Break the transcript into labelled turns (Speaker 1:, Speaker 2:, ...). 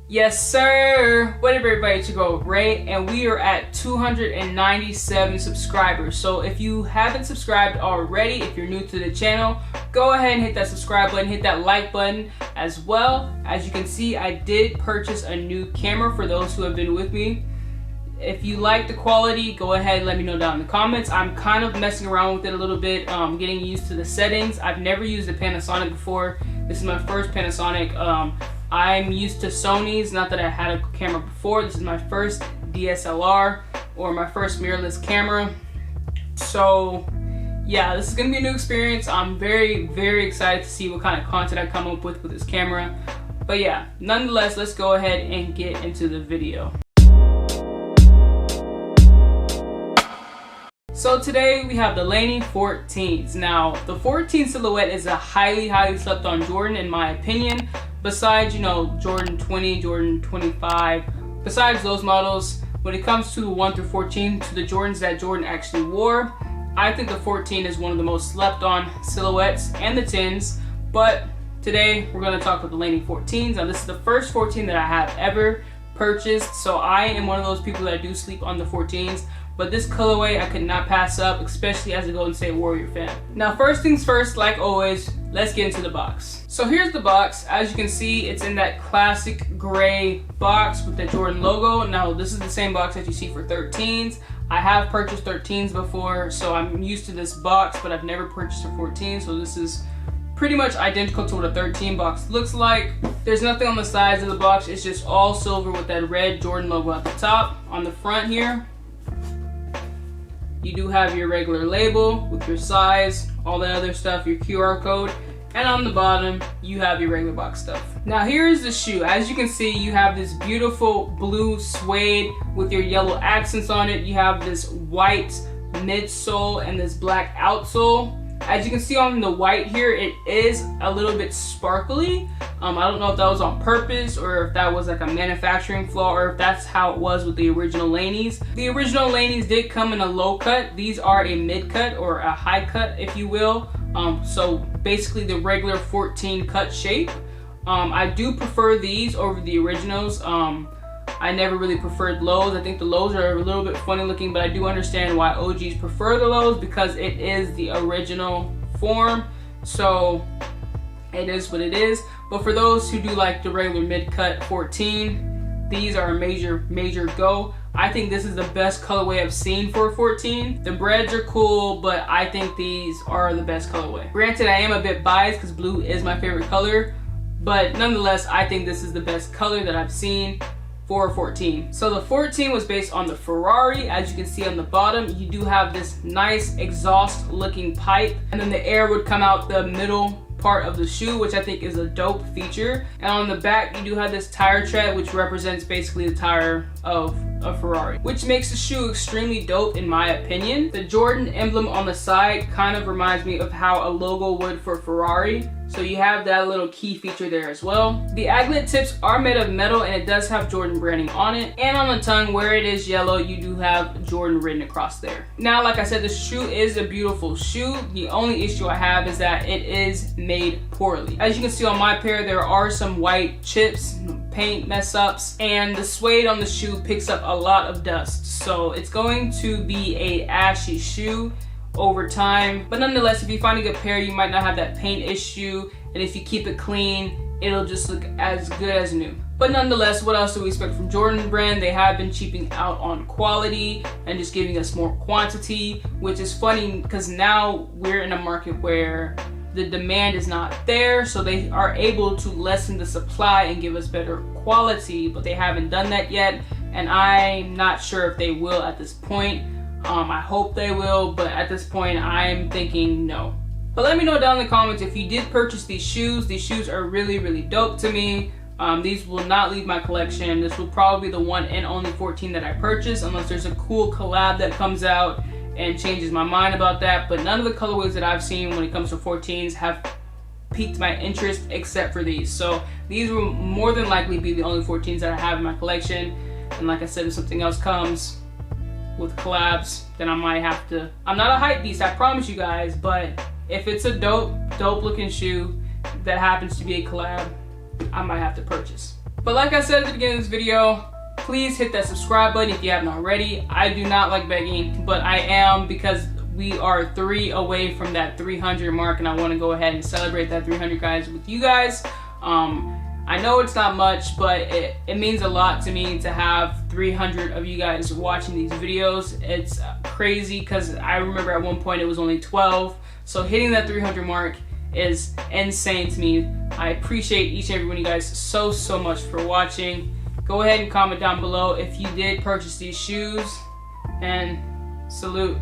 Speaker 1: Yes, sir. What up, everybody? It's your girl Ray, and we are at 297 subscribers. So if you haven't subscribed already, if you're new to the channel, go ahead and hit that subscribe button, hit that like button as well. As you can see, I did purchase a new camera for those who have been with me. If you like the quality, go ahead and let me know down in the comments. I'm kind of messing around with it a little bit, getting used to the settings. I've never used a Panasonic before. This is my first Panasonic. I'm used to Sony's, not that I had a camera before. This is my first DSLR, or my first mirrorless camera. So yeah, this is gonna be a new experience. I'm very, very excited to see what kind of content I come up with this camera. But yeah, nonetheless, let's go ahead and get into the video. So today we have the Laney 14s. Now, the 14 silhouette is a highly slept on Jordan in my opinion. Besides, you know, Jordan 20, Jordan 25, besides those models, when it comes to the 1 through 14, to the Jordans that Jordan actually wore, I think the 14 is one of the most slept on silhouettes, and the 10s. But today we're going to talk about the Laney 14s. Now, this is the first 14 that I have ever purchased, so I am one of those people that do sleep on the 14s. But this colorway I could not pass up, especially as a Golden State Warrior fan. Now, first things first, like always, let's get into the box. So here's the box. As you can see, it's in that classic gray box with the Jordan logo. Now, this is the same box that you see for 13s. I have purchased 13s before, so I'm used to this box, but I've never purchased a 14, so this is pretty much identical to what a 13 box looks like. There's nothing on the sides of the box. It's just all silver with that red Jordan logo at the top. On the front here, you do have your regular label with your size, all that other stuff, your QR code, and on the bottom, you have your regular box stuff. Now here's the shoe. As you can see, you have this beautiful blue suede with your yellow accents on it. You have this white midsole and this black outsole. As you can see on the white here, it is a little bit sparkly. I don't know if that was on purpose or if that was like a manufacturing flaw or if that's how it was with the original Laneys. The original Laneys did come in a low cut. These are a mid cut or a high cut, if you will. So basically the regular 14 cut shape. I do prefer these over the originals. I never really preferred lows. I think the lows are a little bit funny looking, but I do understand why OGs prefer the lows because it is the original form. So it is what it is. But for those who do like the regular mid-cut 14, these are a major go. I think this is the best colorway I've seen for a 14. The breads are cool, but I think these are the best colorway. Granted, I am a bit biased because blue is my favorite color, but nonetheless, I think this is the best color that I've seen for a 14. So the 14 was based on the Ferrari. As you can see on the bottom, you do have this nice exhaust looking pipe, and then the air would come out the middle part of the shoe, which I think is a dope feature. And on the back, you do have this tire tread, which represents basically the tire of a Ferrari, which makes the shoe extremely dope in my opinion. The Jordan emblem on the side kind of reminds me of how a logo would for Ferrari. So you have that little key feature there as well. The aglet tips are made of metal and it does have Jordan branding on it. And on the tongue where it is yellow, you do have Jordan written across there. Now, like I said, the shoe is a beautiful shoe. The only issue I have is that it is made poorly. As you can see on my pair, there are some white chips, paint mess ups, and the suede on the shoe picks up a lot of dust. So it's going to be a ashy shoe over time, but nonetheless, if you find a good pair, you might not have that paint issue, and if you keep it clean, it'll just look as good as new. But nonetheless, what else do we expect from Jordan brand? They have been cheaping out on quality and just giving us more quantity, which is funny because now we're in a market where the demand is not there, so they are able to lessen the supply and give us better quality, but they haven't done that yet, and I'm not sure if they will at this point. I hope they will, but at this point, I'm thinking no. But let me know down in the comments if you did purchase these shoes. These shoes are really dope to me. These will not leave my collection. This will probably be the one and only 14 that I purchase, unless there's a cool collab that comes out and changes my mind about that. But none of the colorways that I've seen when it comes to 14s have piqued my interest except for these. So these will more than likely be the only 14s that I have in my collection. And like I said, if something else comes with collabs, then I might have to. I'm not a hype beast, I promise you guys, but if it's a dope looking shoe that happens to be a collab, I might have to purchase. But like I said at the beginning of this video, please hit that subscribe button if you haven't already. I do not like begging, but I am, because we are 3 away from that 300 mark, and I want to go ahead and celebrate that 300 guys with you guys. I know it's not much, but it means a lot to me to have 300 of you guys watching these videos. It's crazy because I remember at one point it was only 12. So hitting that 300 mark is insane to me. I appreciate each and every one of you guys so much for watching. Go ahead and comment down below if you did purchase these shoes, and salute.